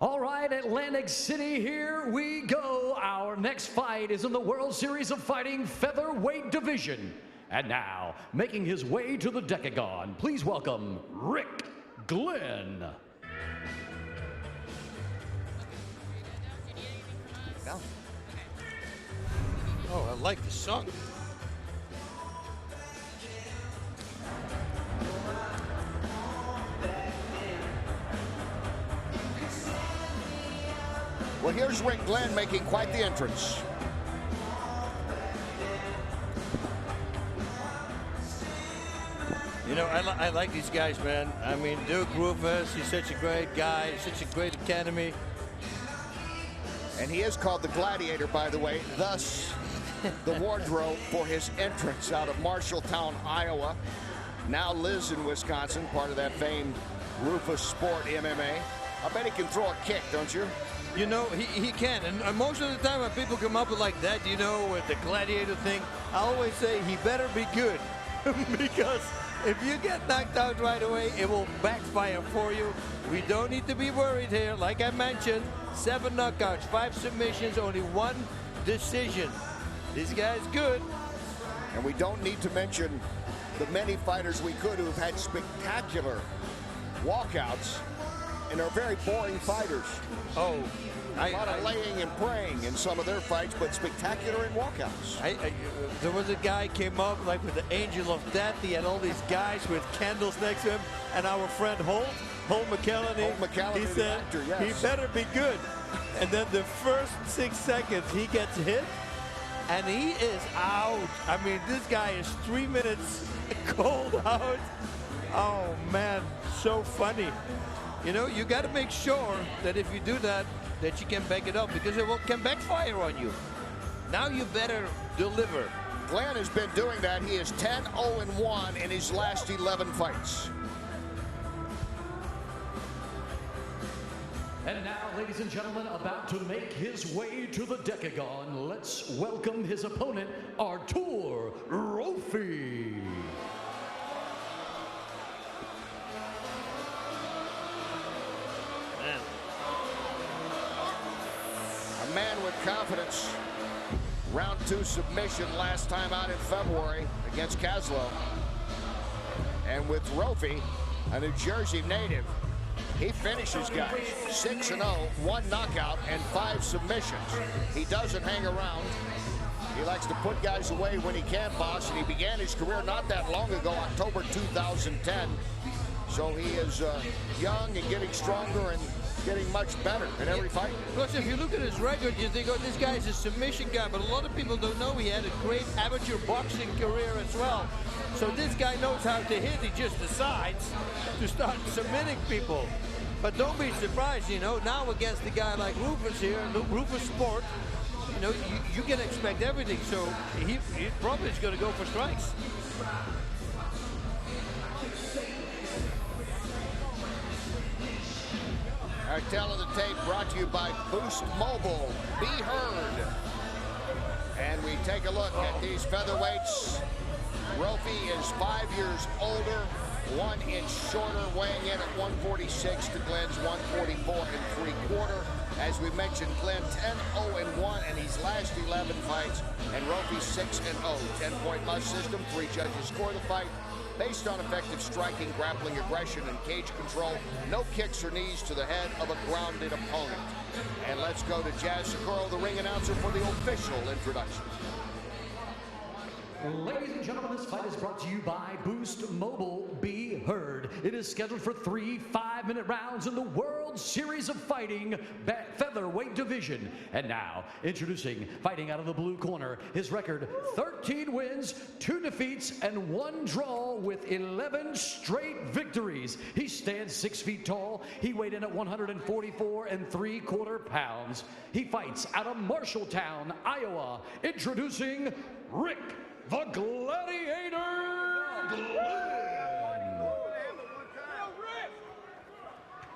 All right, Atlantic City, here we go. Our next fight is in the World Series of Fighting Featherweight Division. And now, making his way to the Decagon, please welcome Rick Glenn. Oh, I like the song. Well, here's Rick Glenn making quite the entrance. You know, I like these guys, man. I mean, Duke Rufus, he's such a great guy, such a great academy. And he is called the Gladiator, by the way, thus the wardrobe for his entrance out of Marshalltown, Iowa. Now lives in Wisconsin, part of that famed Rufus Sport MMA. I bet he can throw a kick, don't you? You know, he can. And most of the time when people come up with like that, you know, with the Gladiator thing, I always say he better be good. Because if you get knocked out right away, it will backfire for you. We don't need to be worried here. Like I mentioned, 7 knockouts, 5 submissions, only 1 decision. This guy's good. And we don't need to mention the many fighters we could who have had spectacular walkouts and are very boring fighters. Oh, a lot of laying and praying in some of their fights, but spectacular in walkouts. There was a guy came up like with the Angel of Death. He had all these guys with candles next to him, and our friend Holt McCallany, he said actor, yes. He better be good. And then the first 6 seconds he gets hit, and he is out. I mean, this guy is 3 minutes cold out. Oh man, so funny. You know, you got to make sure that if you do that, that you can back it up, because it can backfire on you. Now you better deliver. Glenn has been doing that. He is 10-0-1 in his last 11 fights. And now, ladies and gentlemen, about to make his way to the Decagon, let's welcome his opponent, Artur Rofi. A man with confidence. Round 2 submission last time out in February against Kaslow. And with Rofi, a New Jersey native, he finishes guys 6-0, 1 knockout, and 5 submissions. He doesn't hang around. He likes to put guys away when he can, boss, and he began his career not that long ago, October 2010. So he is young and getting stronger and getting much better in every fight. Plus, if you look at his record, you think, oh, this guy's a submission guy, but a lot of people don't know he had a great amateur boxing career as well. So this guy knows how to hit. He just decides to start submitting people. But don't be surprised, you know, now against a guy like Rufus here, Rufus Sport, you know, you can expect everything. So he probably is going to go for strikes. Our Tell of the Tape brought to you by Boost Mobile. Be heard. And we take a look at these featherweights. Rofi is 5 years older, 1 inch shorter, weighing in at 146 to Glenn's 144 3/4. As we mentioned, Glenn 10-0-1 in his last 11 fights, and Rofi 6-0. 10-point must system. 3 judges score the fight based on effective striking, grappling, aggression, and cage control. No kicks or knees to the head of a grounded opponent. And let's go to Jazz Socorro, the ring announcer, for the official introduction. Ladies and gentlemen, this fight is brought to you by Boost Mobile. Be heard. It is scheduled for 3 5-minute rounds in the World Series of Fighting Featherweight Division. And now, introducing, fighting out of the blue corner, his record 13 wins, 2 defeats, and 1 draw with 11 straight victories. He stands 6 feet tall. He weighed in at 144 3/4 pounds. He fights out of Marshalltown, Iowa. Introducing Rick the Gladiator Glenn.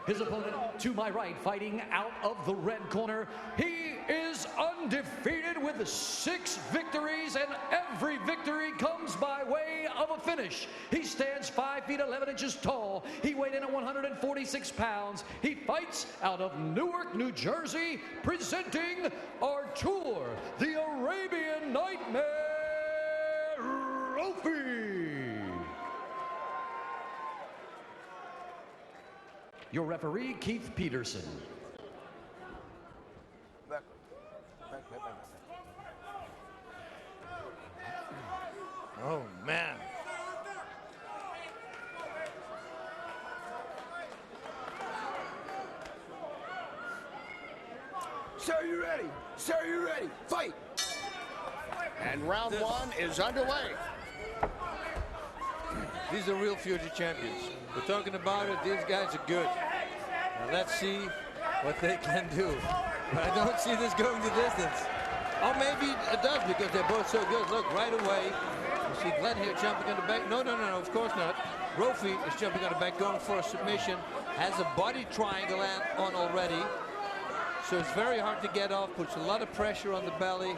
His opponent to my right, fighting out of the red corner, he is undefeated with 6 victories, and every victory comes by way of a finish. He stands 5 feet 11 inches tall. He weighed in at 146 pounds. He fights out of Newark, New Jersey, presenting Artur, the Arabian Nightmare Rofi. Your referee, Keith Peterson. Back. Oh, man. Sir, you ready? Sir, you ready? Fight! And round 1 is underway. These are real future champions. We're talking about it. These guys are good. Now let's see what they can do. But I don't see this going the distance. Or maybe it does because they're both so good. Look, right away, you see Glenn here jumping on the back. No, of course not. Rofi is jumping on the back, going for a submission. Has a body triangle on already. So it's very hard to get off, puts a lot of pressure on the belly.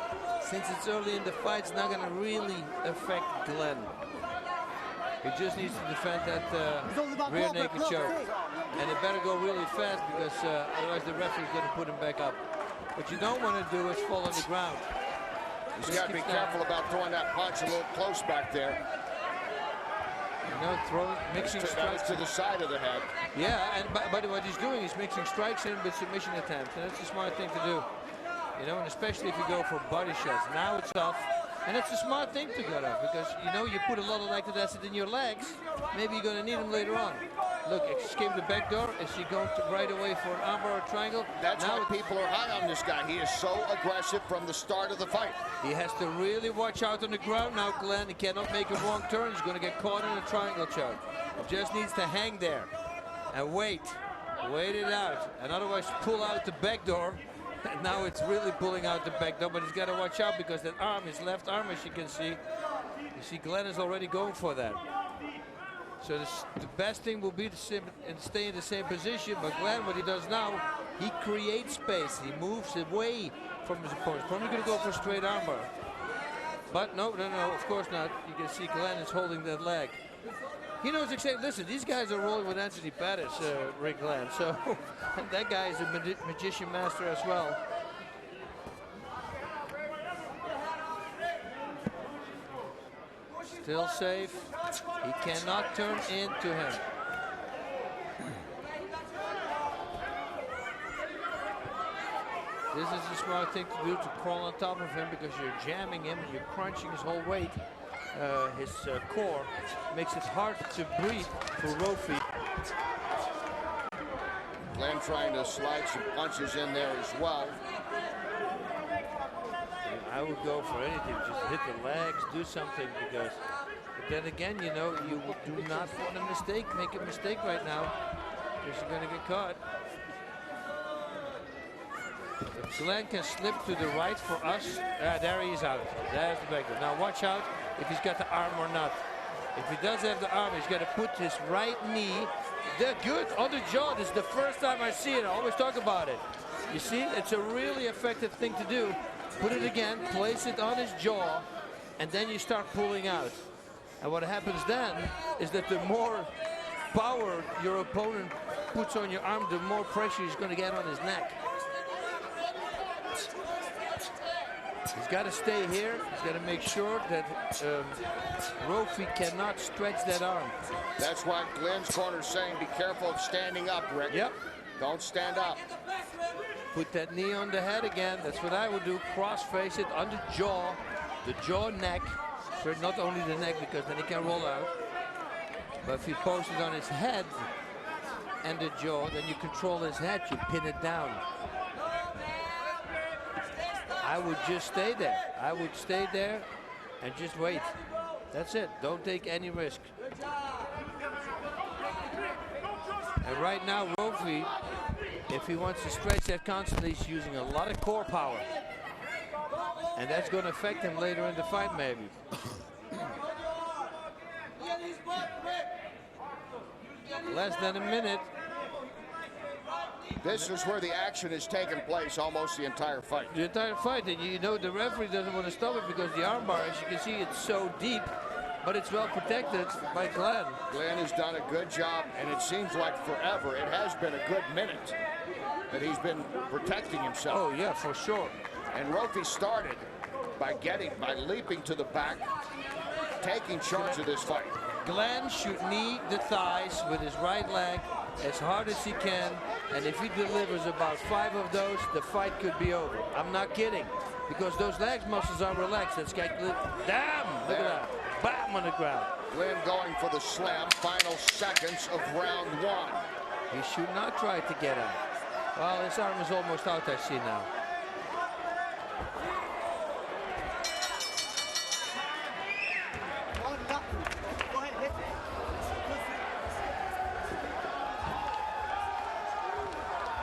Since it's early in the fight, it's not going to really affect Glenn. He just needs to defend that rear naked choke. And it better go really fast because otherwise the referee's going to put him back up. What you don't want to do is fall on the ground. He's got to be careful about throwing that punch a little close back there. You know, mixing strikes to the side of the head. Yeah, and but what he's doing is mixing strikes in with submission attempts, and that's a smart thing to do. You know, and especially if you go for body shots. Now it's off, and it's a smart thing to get off because you know you put a lot of lactic acid in your legs. Maybe you're going to need them later on. Look, escape the back door. Is she going to right away for an armbar or triangle? That's why people are high on this guy. He is so aggressive from the start of the fight. He has to really watch out on the ground now, Glenn. He cannot make a wrong turn. He's going to get caught in a triangle choke. He just needs to hang there and wait it out, and otherwise pull out the back door. And now it's really pulling out the back door, but he's got to watch out because that arm, his left arm, as you can see, you see Glenn is already going for that. So the best thing will be to stay in the same position, but Glenn, what he does now, he creates space. He moves away from his opponent. Probably going to go for a straight armbar. But no, of course not. You can see Glenn is holding that leg. He knows exactly, listen, these guys are rolling with Anthony Pettis, Rick Glenn. So that guy is a magician master as well. Still safe. He cannot turn into him. This is a smart thing to do, to crawl on top of him because you're jamming him, you're crunching his whole weight. His core makes it hard to breathe for Rofi. Glenn trying to slide some punches in there as well. I would go for anything, just hit the legs, do something, because but then again, you know, you do not want to make a mistake right now, because you're going to get caught. Glenn can slip to the right for us. There he is out. There's the back door. Now watch out if he's got the arm or not. If he does have the arm, he's got to put his right knee. They're good on the jaw. This is the first time I see it. I always talk about it. You see, it's a really effective thing to do. Put it again, place it on his jaw, and then you start pulling out. And what happens then is that the more power your opponent puts on your arm, the more pressure he's going to get on his neck. He's got to stay here. He's got to make sure that Rofi cannot stretch that arm. That's why Glenn's corner is saying be careful of standing up, Rick. Yep. Don't stand up. Put that knee on the head again. That's what I would do. Cross face it on the jaw neck. So not only the neck, because then he can roll out. But if you post it on his head and the jaw, then you control his head. You pin it down. I would just stay there. I would stay there and just wait. That's it. Don't take any risk. And right now, Rofi, if he wants to stretch that constantly, he's using a lot of core power. And that's going to affect him later in the fight, maybe. Less than a minute. This is where the action has taken place almost the entire fight. The entire fight, and you know the referee doesn't want to stop it because the armbar, as you can see, it's so deep, but it's well protected by Glenn. Glenn has done a good job, and it seems like forever. It has been a good minute that he's been protecting himself. Oh yeah, for sure. And Rofi started by leaping to the back, taking charge of this fight. Glenn should knee the thighs with his right leg as hard as he can, and if he delivers about 5 of those, the fight could be over. I'm not kidding, because those leg muscles are relaxed. That's damn, look at that, bam on the ground. Glenn going for the slam, final seconds of round 1. He should not try to get out. Well, his arm is almost out, I see now.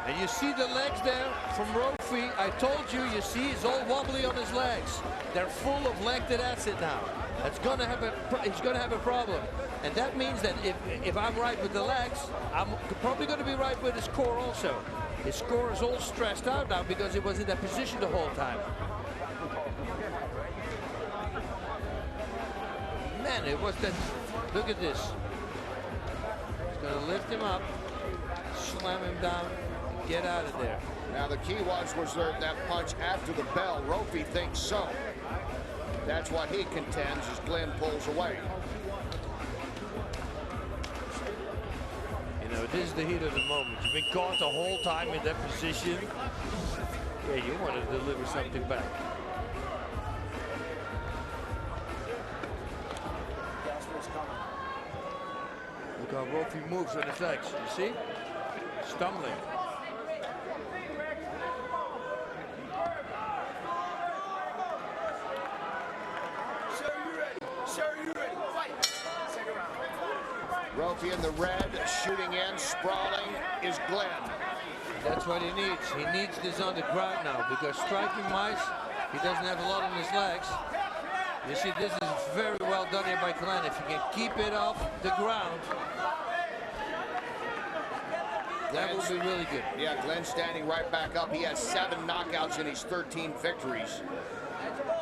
And you see the legs there from Rofi. I told you, you see, he's all wobbly on his legs. They're full of lactic acid now. That's gonna have he's gonna have a problem. And that means that if I'm right with the legs, I'm probably gonna be right with his core also. His core is all stressed out now because he was in that position the whole time. Man, it was that, look at this. He's gonna lift him up, slam him down, get out of there. Now the key was there that punch after the bell? Rofi thinks so. That's what he contends as Glenn pulls away. You know, this is the heat of the moment. You've been caught the whole time in that position. Yeah, you want to deliver something back. Look how Rofi moves on his legs. You see? Stumbling. Rofi in the red, shooting in, sprawling is Glenn. That's what he needs. He needs this on the ground now because striking-wise, he doesn't have a lot on his legs. You see, this is very well done here by Glenn. If he can keep it off the ground, that will be really good. Yeah, Glenn standing right back up. He has 7 knockouts in his 13 victories.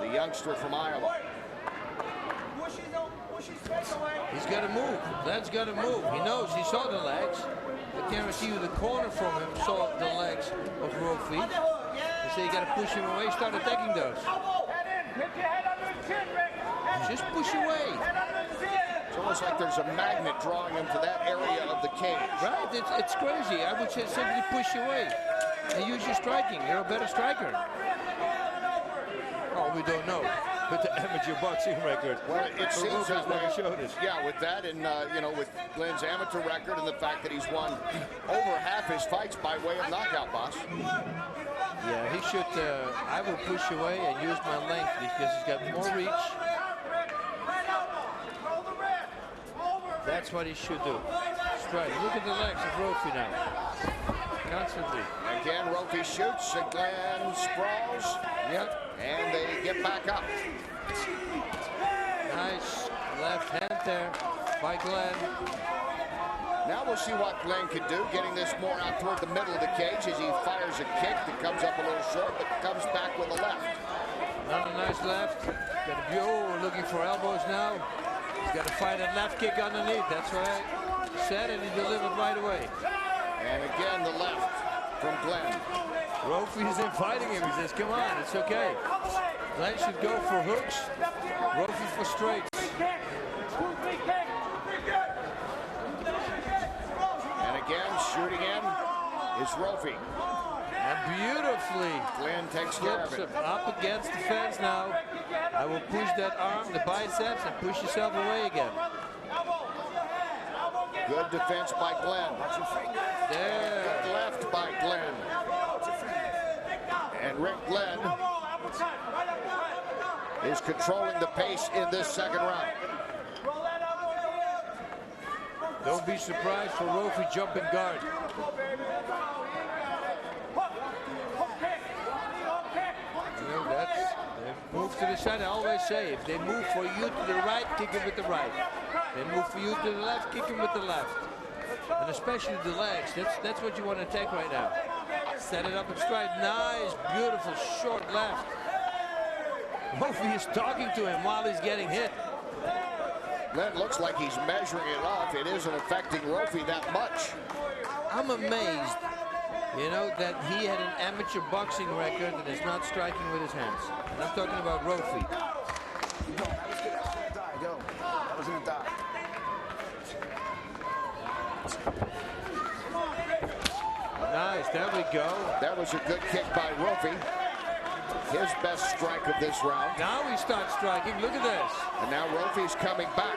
The youngster from Iowa. He's got to move. Glenn's got to move. He knows. He saw the legs. I guarantee you the corner from him saw the legs of Rofi. They say you got to push him away. Start attacking those. Just push away. It's almost like there's a magnet drawing him to that area of the cage. Right? It's crazy. I would just simply push away and use your striking. You're a better striker. Oh, we don't know. With the amateur boxing record. Well, it seems that never showed us. Yeah, with that and, you know, with Glenn's amateur record and the fact that he's won over half his fights by way of knockout, boss. Yeah, he should, I will push away and use my length because he's got more reach. That's what he should do. Strike. Look at the legs of Rofi now. Constantly. Again, Rofi shoots and Glenn sprawls. Yep. And they get back up. Nice left hand there by Glenn. Now we'll see what Glenn can do, getting this more out toward the middle of the cage as he fires a kick that comes up a little short, but comes back with a left. Another nice left. Got a we're looking for elbows now. He's got to find that left kick underneath. That's what I said, and he delivered right away. And again, the left from Glenn. Rofi is inviting him. He says, come on, it's okay. Glenn should go for hooks. Rofi for straights. And again, shooting in is Rofi. And beautifully. Glenn takes care of it. Up against the fence now. I will push that arm, the biceps, and push yourself away again. Good defense by Glenn. There. Good left by Glenn. And Rick Glenn is controlling the pace in this second round. Don't be surprised for Rofi jumping guard. You know, they move to the side. I always say, if they move for you to the right, kick him with the right. They move for you to the left, kick him with the left. and especially the legs. That's what you want to take right now. Set it up and strike. Nice, beautiful short left. Rofi is talking to him while he's getting hit. Glenn looks like he's measuring it off. It isn't affecting Rofi that much. I'm amazed, you know, that he had an amateur boxing record and is not striking with his hands. And I'm talking about Rofi. That was in the die. Nice, there we go. That was a good kick by Rofi. His best strike of this round. Now he starts striking. Look at this. And now Rofi's coming back.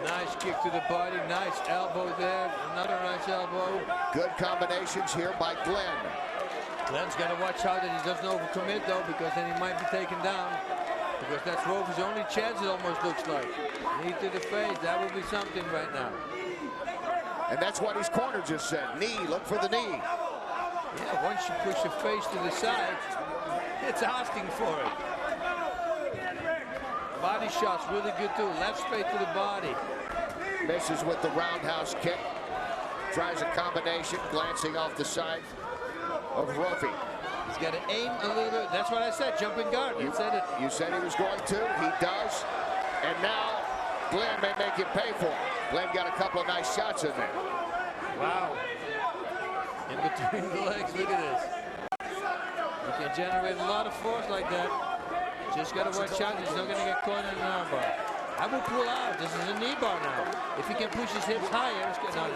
Nice kick to the body. Nice elbow there. Another nice elbow. Good combinations here by Glenn. Glenn's got to watch out that he doesn't overcommit, though, because then he might be taken down. Because that's Rofi's only chance, it almost looks like. Knee to the face, that would be something right now. And that's what his corner just said. Knee, look for the knee. Yeah, once you push your face to the side, it's asking for it. Body shots really good too. Left straight to the body. Misses with the roundhouse kick. Tries a combination, glancing off the side of Rofi. He's got to aim a little bit. That's what I said, jumping guard. You said it. You said he was going to. He does. And now Glenn may make him pay for it. Glenn got a couple of nice shots in there. Wow. In between the legs, look at this. You can generate a lot of force like that. Just got to watch out. He's not going to get caught in an arm bar. I will pull out. This is a knee bar now. If he can push his hips higher, it's good. No.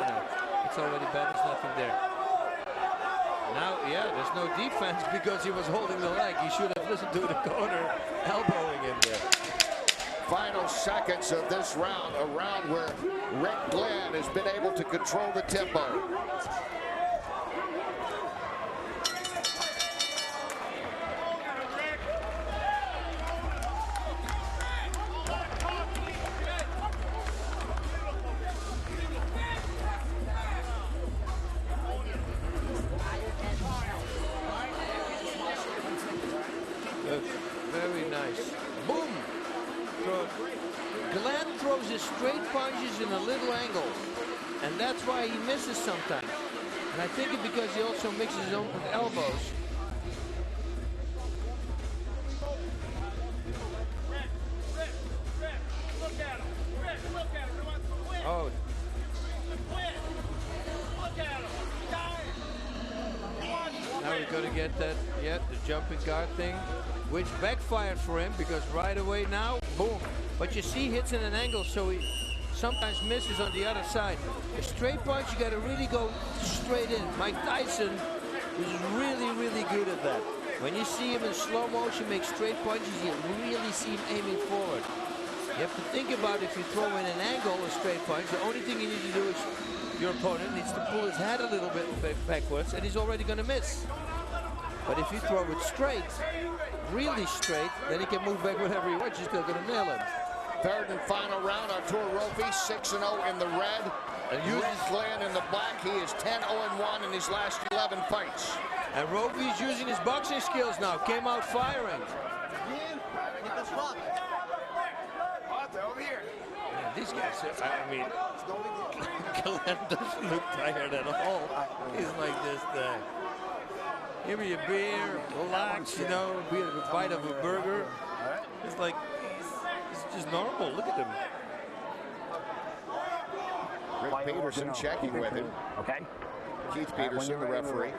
It's already bad. There's nothing there. Now, yeah, there's no defense because he was holding the leg. He should have listened to the corner, elbowing him there. Final seconds of this round, a round where Rick Glenn has been able to control the tempo. Very nice. Boom! Glenn throws his straight punches in a little angle, and that's why he misses sometimes. And I think it's because he also mixes his own with elbows. Oh. Now we're going to get that, the jumping guard thing, which backfired for him because right away now, boom. But you see, hits in an angle, so he sometimes misses on the other side. A straight punch, you got to really go straight in. Mike Tyson is really, really good at that. When you see him in slow motion make straight punches, you really see him aiming forward. You have to think about if you throw in an angle, a straight punch, the only thing you need to do is your opponent needs to pull his head a little bit backwards, and he's already going to miss. But if you throw it straight, really straight, then he can move back whenever he wants. You're still going to nail him. Third and final round, Artur Rofi, 6-0 in the red. Rick Glenn in the black. He is 10-0-1 in his last 11 fights. And Rofi is using his boxing skills now. Came out firing. Over here. Man, these guys, I mean, Glenn doesn't look tired at all. He's like this thing. Give me a beer, relax, you know, be a bite of a burger. It's like, it's just normal. Look at him. Rick Peterson checking with him. Okay. Keith Peterson, the referee.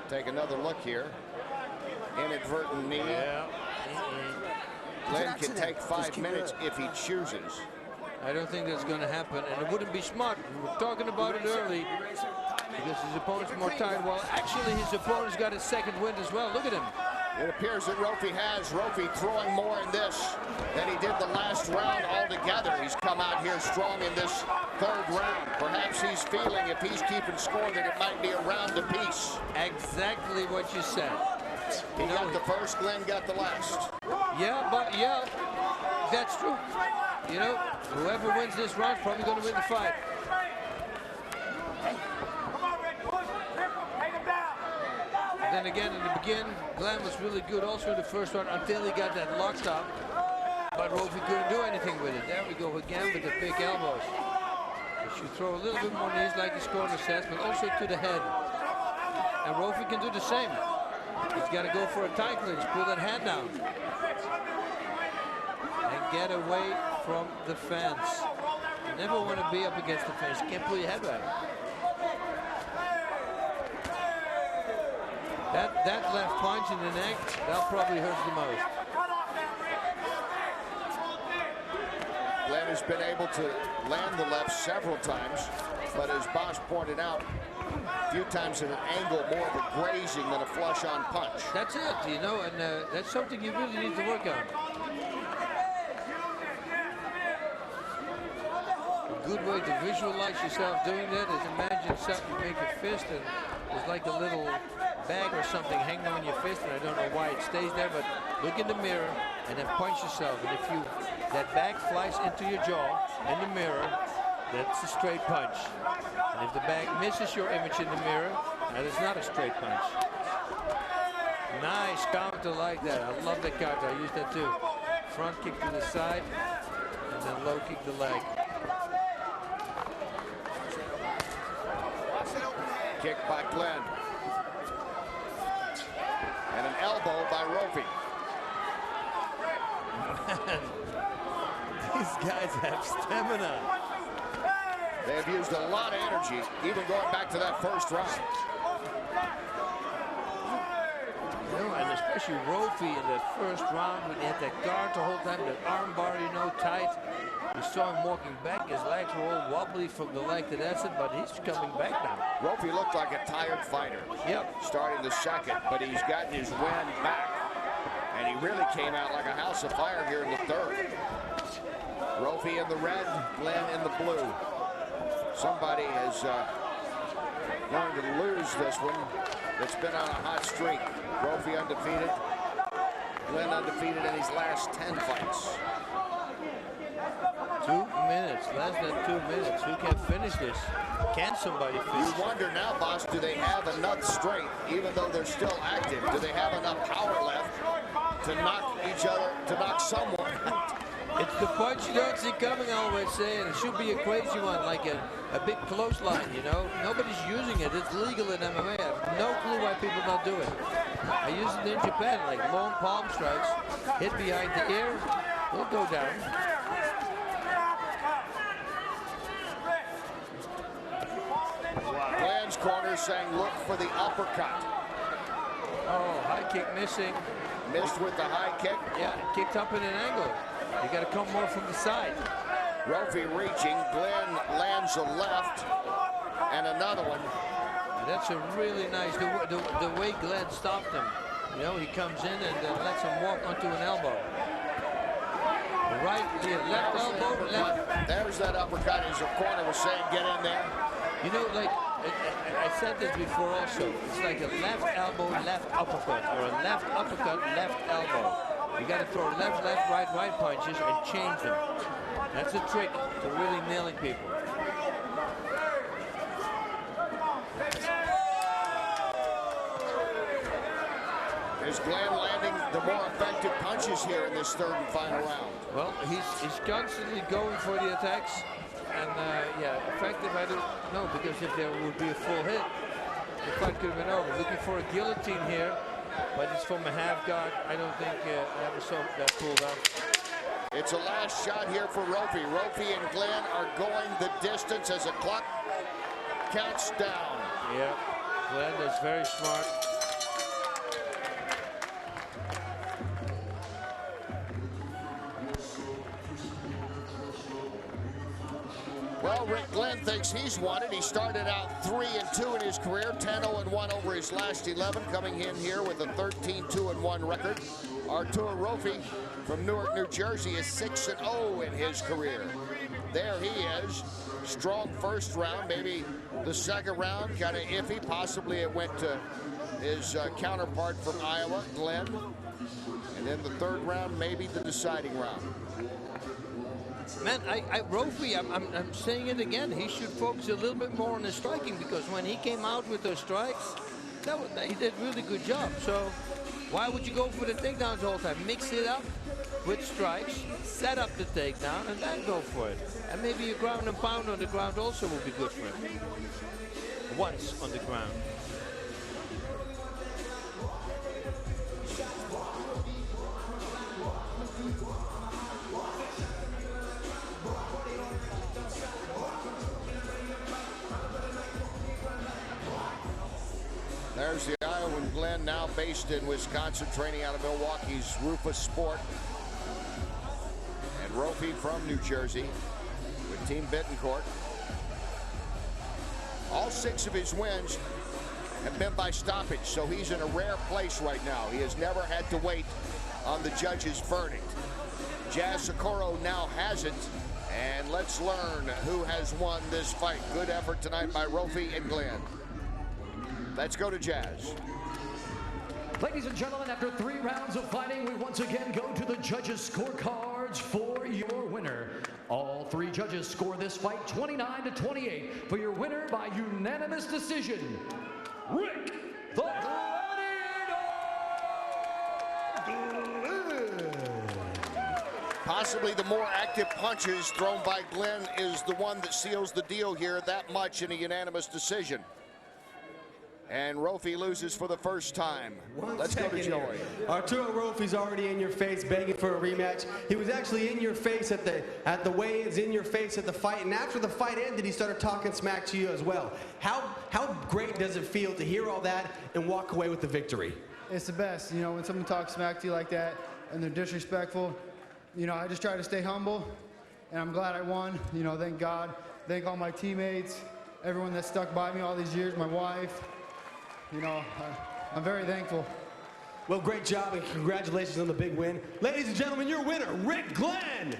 Take another look here. Inadvertent knee. Yeah. Glenn can take 5 minutes if he chooses. I don't think that's going to happen, and it wouldn't be smart. We were talking about it early because his opponent's more tired. Well, actually, his opponent's got his second win as well. Look at him. It appears that Rofi has. Rofi throwing more in this than he did the last round altogether. He's come out here strong in this third round. Perhaps he's feeling, if he's keeping score, that it might be a round apiece. Exactly what you said. He got the first, Glenn got the last. Yeah, but yeah, that's true. You know, whoever wins this round is probably going to win the fight. then again, in the beginning, Glenn was really good also in the first round until he got that locked up. But Rofi couldn't do anything with it. There we go again with the big elbows. He should throw a little bit more knees like his corner says, but also to the head. And Rofi can do the same. He's got to go for a tight clinch, pull that hand down. And get away from the fence. You never want to be up against the fence. You can't pull your head back. That left punch in the neck, that probably hurts the most. Glenn has been able to land the left several times, but as Boss pointed out, a few times at an angle more of a grazing than a flush-on punch. That's it, you know, and that's something you really need to work on. A good way to visualize yourself doing that is imagine something, you make your fist and there's like a little bag or something hanging on your fist, and I don't know why it stays there, but look in the mirror and then punch yourself. And if that bag flies into your jaw in the mirror, that's a straight punch. And if the bag misses your image in the mirror, that is not a straight punch. Nice counter like that. I love that counter. I use that too. Front kick to the side and then low kick the leg. Kick by Glenn. And an elbow by Rofi. These guys have stamina. They have used a lot of energy, even going back to that first round. You know, and especially Rofi in that first round when he had that guard the whole time, that arm bar, you know, tight. You saw him walking back. His legs were all wobbly from the leg to that's it, but he's coming back now. Rofi looked like a tired fighter. Yep. Starting the second, but he's gotten his wind back. And he really came out like a house of fire here in the third. Rofi in the red, Glenn in the blue. Somebody is going to lose this one. That's been on a hot streak. Rofi undefeated. Glenn undefeated in his last 10 fights. 2 minutes, less than 2 minutes. Who can finish this? Can somebody finish? You wonder now, Boss, do they have enough strength, even though they're still active? Do they have enough power left to knock each other, to knock someone out? It's the punch you don't see coming, I always say, and it should be a crazy one, like a big clothesline, you know? Nobody's using it. It's legal in MMA. I have no clue why people don't do it. I use it in Japan, like long palm strikes, hit behind the ear, will go down. Glenn's corner saying look for the uppercut. Oh, high kick missing. Missed with the high kick. Yeah, kicked up in an angle. You got to come more from the side. Rofi reaching. Glenn lands a left and another one. That's a really nice, the way Glenn stopped him. You know, he comes in and lets him walk onto an elbow. Right, left elbow, left. There's that uppercut, as the corner was saying, get in there. You know, like, I said this before also, it's like a left elbow, left uppercut, or a left uppercut, left elbow. You got to throw left, left, right, right punches and change them. That's the trick to really nailing people. Is Glenn landing the more effective punches here in this third and final round? Well, he's constantly going for the attacks. And yeah, effective, I don't know, because if there would be a full hit, the fight could have been over. Looking for a guillotine here, but it's from a half guard. I don't think I ever saw that pulled off. It's a last shot here for Rofi. Rofi and Glenn are going the distance as the clock counts down. Yeah, Glenn is very smart. Well, Rick Glenn thinks he's won it. He started out 3-2 in his career, 10-0-1 over his last 11, coming in here with a 13-2-1 record. Artur Rofi from Newark, New Jersey is 6-0 in his career. There he is. Strong first round, maybe the second round kind of iffy. Possibly it went to his counterpart from Iowa, Glenn. And then the third round, maybe the deciding round. Man, Rofi, I'm saying it again. He should focus a little bit more on his striking, because when he came out with those strikes, he did a really good job. So why would you go for the takedowns all the time? Mix it up with strikes, set up the takedown, and then go for it. And maybe a ground and pound on the ground also will be good for him. Once on the ground. There's the Iowan Glenn, now based in Wisconsin, training out of Milwaukee's Rufus Sport. And Rofi from New Jersey with Team Bittencourt. All 6 of his wins have been by stoppage, so he's in a rare place right now. He has never had to wait on the judge's verdict. Jazz Socorro now has it, and let's learn who has won this fight. Good effort tonight by Rofi and Glenn. Let's go to Jazz. Ladies and gentlemen, after 3 rounds of fighting, we once again go to the judges' scorecards for your winner. All 3 judges score this fight 29-28 for your winner by unanimous decision, Rick the Gladiator. Possibly the more active punches thrown by Glenn is the one that seals the deal here that much in a unanimous decision. And Rofi loses for the first time. Let's go to Joey. Artur Rofi's already in your face begging for a rematch. He was actually in your face at the weigh-ins, in your face at the fight, and after the fight ended, he started talking smack to you as well. How great does it feel to hear all that and walk away with the victory? It's the best, you know, when someone talks smack to you like that and they're disrespectful. You know, I just try to stay humble, and I'm glad I won. You know, thank God, thank all my teammates, everyone that stuck by me all these years, my wife. You know, I'm very thankful. Well, great job and congratulations on the big win. Ladies and gentlemen, your winner, Rick Glenn.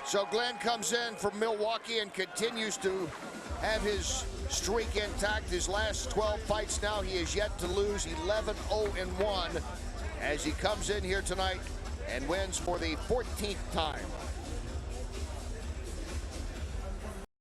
So Glenn comes in from Milwaukee and continues to have his streak intact. His last 12 fights now, he is yet to lose, 11-0-1 as he comes in here tonight and wins for the 14th time.